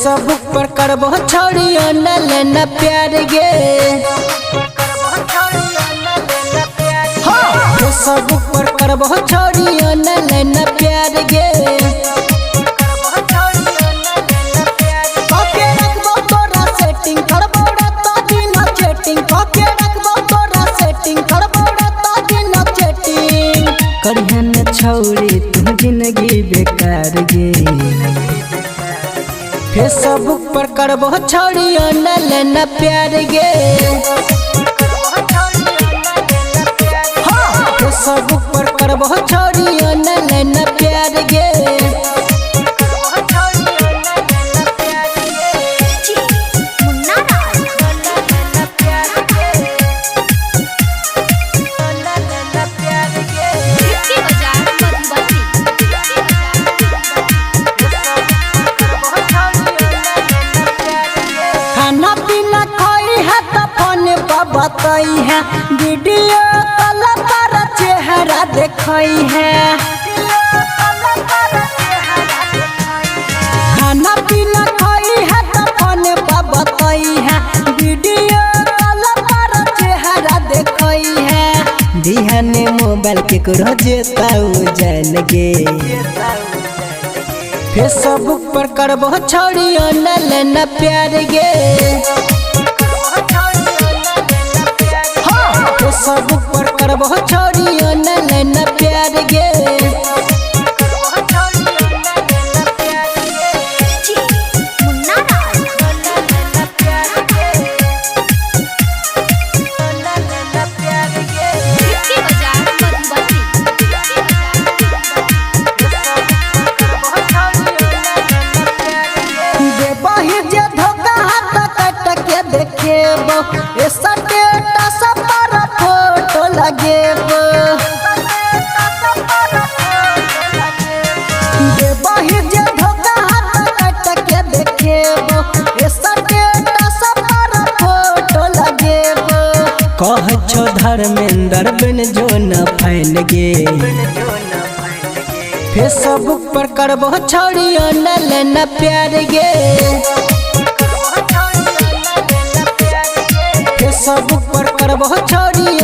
Facebook पर करबो छोड़ी ऑनलाइन प्यार गे। फेसबुक पर करबो छोड़ी ऑनलाइन प्यार गे। ओके रखबो तोरा सेटिंग करबो तो दिन चैटिंग। ओके रखबो तोरा सेटिंग करबो तो दिन चैटिंग। करिहन छोड़ी तुम जिंदगी बेकार गे। फेसबुक पर करबो छोड़ी ऑनलाइन प्यार गे। फेसबुक पर करबो छोड़ी ऑनलाइन प्यार गे। खाना पीना खोई है तो फोन पर बताई है। वीडियो कॉल पर चेहरा देखई है। खाना पीना खोई है तो फोन पर बताई है। वीडियो कॉल पर चेहरा देखई है। दिहने मोबाइल के करो जेताऊ जान गे। फेसबुक पर करबो छोड़ी ऑनलाइन प्यार गे। फेसबुक पर करबो छोड़ी ऑनलाइन प्यार गे। देखेबो स्टेटस पर फोटो लगेबो। देबही जे धोखा हाथ काट के देखेबो स्टेटस पर फोटो लगेबो। कह छो धर्मेंद्र बिन जो न फैल गे। फेसबुक पर करबो छोड़ी ऑनलाइन प्यार गे। फेसबुक पर करबो छोड़ी